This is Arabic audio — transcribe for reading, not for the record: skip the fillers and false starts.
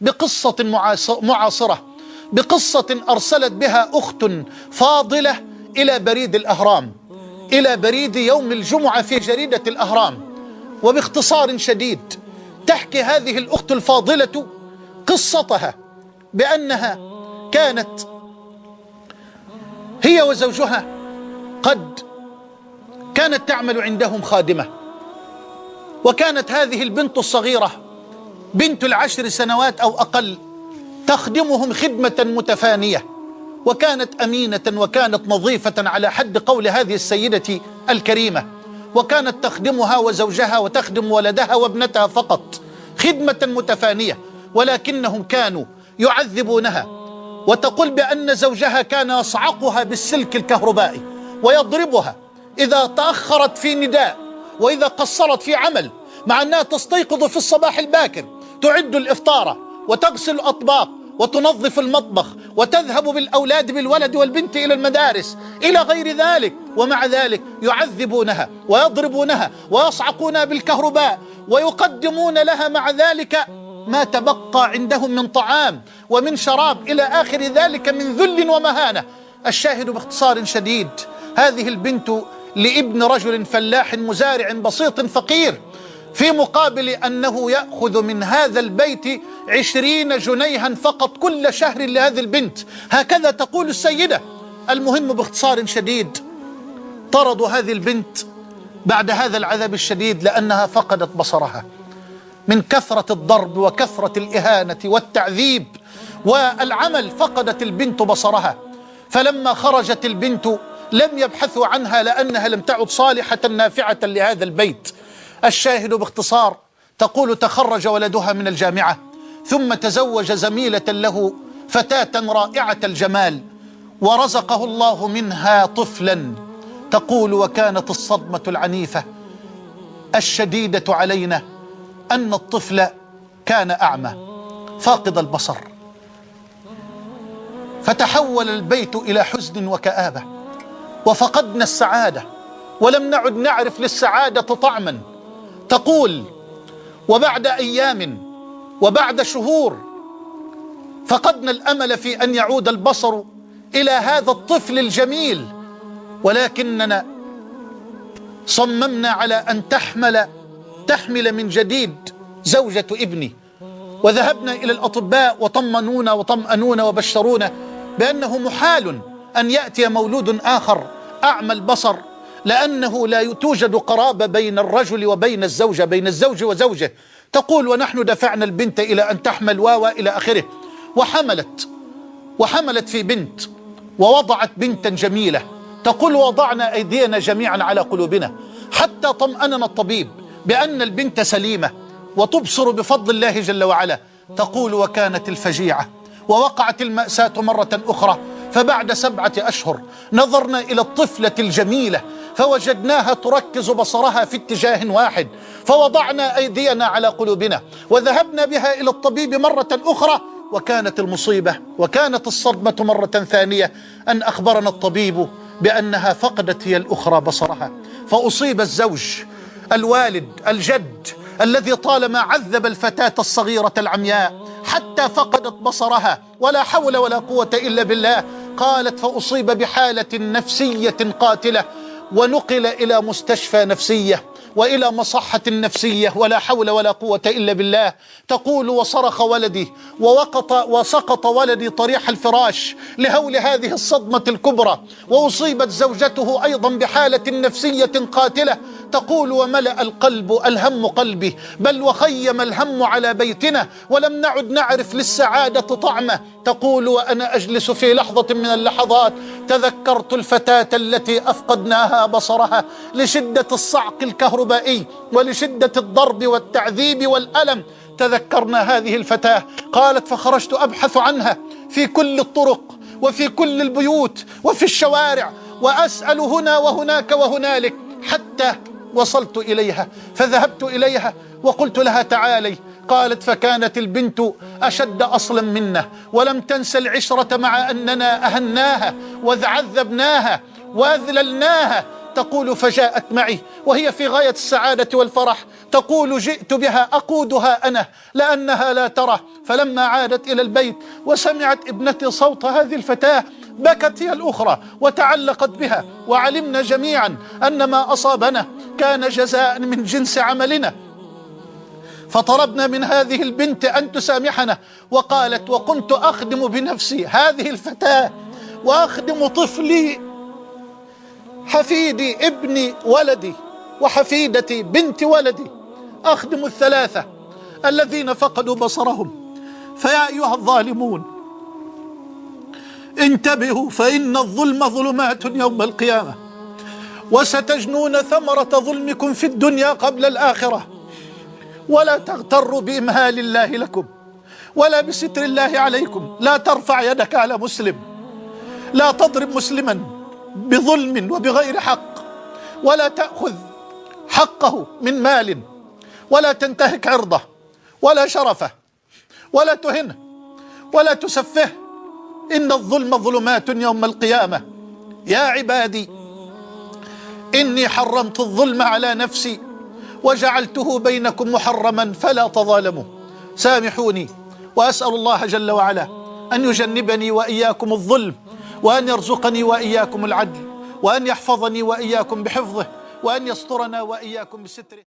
بقصة معاصرة، بقصة أرسلت بها أخت فاضلة إلى بريد الأهرام، إلى بريد يوم الجمعة في جريدة الأهرام. وباختصار شديد تحكي هذه الأخت الفاضلة قصتها بأنها كانت هي وزوجها كانت تعمل عندهم خادمة، وكانت هذه البنت الصغيرة بنت 10 سنوات أو أقل تخدمهم خدمة متفانية، وكانت أمينة وكانت نظيفة على حد قول هذه السيدة الكريمة، وكانت تخدمها وزوجها وتخدم ولدها وابنتها فقط خدمة متفانية، ولكنهم كانوا يعذبونها. وتقول بأن زوجها كان يصعقها بالسلك الكهربائي ويضربها إذا تأخرت في نداء وإذا قصرت في عمل، مع أنها تستيقظ في الصباح الباكر تعد الإفطار وتغسل الأطباق وتنظف المطبخ وتذهب بالأولاد بالولد والبنت إلى المدارس إلى غير ذلك، ومع ذلك يعذبونها ويضربونها ويصعقونها بالكهرباء ويقدمون لها مع ذلك ما تبقى عندهم من طعام ومن شراب إلى آخر ذلك من ذل ومهانة. الشاهد باختصار شديد هذه البنت لابن رجل فلاح مزارع بسيط فقير، في مقابل أنه يأخذ من هذا البيت 20 جنيها فقط كل شهر لهذه البنت، هكذا تقول السيدة. المهم باختصار شديد طردوا هذه البنت بعد هذا العذاب الشديد لأنها فقدت بصرها من كثرة الضرب وكثرة الإهانة والتعذيب والعمل. فقدت البنت بصرها، فلما خرجت البنت لم يبحثوا عنها لأنها لم تعد صالحة نافعة لهذا البيت. الشاهد باختصار تقول تخرج ولدها من الجامعة ثم تزوج زميلة له فتاة رائعة الجمال ورزقه الله منها طفلا. تقول وكانت الصدمة العنيفة الشديدة علينا أن الطفل كان أعمى فاقد البصر، فتحول البيت إلى حزن وكآبة وفقدنا السعادة ولم نعد نعرف للسعادة طعما. تقول وبعد أيام وبعد شهور فقدنا الأمل في أن يعود البصر إلى هذا الطفل الجميل، ولكننا صممنا على أن تحمل من جديد زوجة ابني، وذهبنا إلى الأطباء وطمأنونا وبشرونا بأنه محال أن يأتي مولود آخر أعمى البصر، لأنه لا توجد قرابة بين الرجل وبين الزوجة، بين الزوج وزوجه. تقول ونحن دفعنا البنت إلى أن تحمل إلى آخره، وحملت في بنت ووضعت بنتا جميلة. تقول وضعنا أيدينا جميعا على قلوبنا حتى طمأننا الطبيب بأن البنت سليمة وتبصر بفضل الله جل وعلا. تقول وكانت الفجيعة ووقعت المأساة مرة أخرى، فبعد 7 أشهر نظرنا إلى الطفلة الجميلة فوجدناها تركز بصرها في اتجاه واحد، فوضعنا أيدينا على قلوبنا وذهبنا بها إلى الطبيب مرة أخرى، وكانت المصيبة وكانت الصدمة مرة ثانية أن أخبرنا الطبيب بأنها فقدت هي الأخرى بصرها. فأصيب الزوج الوالد الجد الذي طالما عذب الفتاة الصغيرة العمياء حتى فقدت بصرها، ولا حول ولا قوة إلا بالله. قالت فأصيب بحالة نفسية قاتلة ونقل إلى مستشفى نفسية وإلى مصحة نفسية، ولا حول ولا قوة إلا بالله. تقول وصرخ ولدي وسقط ولدي طريح الفراش لهول هذه الصدمة الكبرى، وأصيبت زوجته أيضا بحالة نفسية قاتلة. تقول وملأ الهم قلبي، بل وخيم الهم على بيتنا ولم نعد نعرف للسعادة طعمه. تقول وأنا أجلس في لحظة من اللحظات تذكرت الفتاة التي أفقدناها بصرها لشدة الصعق الكهربائي ولشدة الضرب والتعذيب والألم. تذكرنا هذه الفتاة. قالت فخرجت أبحث عنها في كل الطرق وفي كل البيوت وفي الشوارع، وأسأل هنا وهناك وهنالك حتى وصلت إليها، فذهبت إليها وقلت لها تعالي. قالت فكانت البنت أشد أصلا منا ولم تنسى العشرة، مع أننا أهناها وعذبناها وأذللناها تقول فجاءت معي وهي في غاية السعادة والفرح، تقول جئت بها أقودها أنا لأنها لا ترى. فلما عادت إلى البيت وسمعت ابنتي صوت هذه الفتاة بكت هي الأخرى وتعلقت بها، وعلمنا جميعا أن ما أصابنا كان جزاء من جنس عملنا. فطلبنا من هذه البنت أن تسامحنا، وقالت: وكنت أخدم بنفسي هذه الفتاة وأخدم طفلي حفيدي ابني ولدي وحفيدتي بنت ولدي، أخدم الثلاثة الذين فقدوا بصرهم. فيا أيها الظالمون انتبهوا، فإن الظلم ظلمات يوم القيامة، وستجنون ثمرة ظلمكم في الدنيا قبل الآخرة. ولا تغتروا بإمهال الله لكم ولا بستر الله عليكم. لا ترفع يدك على مسلم، لا تضرب مسلما بظلم وبغير حق، ولا تأخذ حقه من مال، ولا تنتهك عرضه ولا شرفه، ولا تهنه ولا تسفه. إن الظلم ظلمات يوم القيامة. يا عبادي إني حرمت الظلم على نفسي وجعلته بينكم محرما فلا تظالموا. سامحوني، وأسأل الله جل وعلا أن يجنبني وإياكم الظلم، وأن يرزقني وإياكم العدل، وأن يحفظني وإياكم بحفظه، وأن يسترنا وإياكم بستره.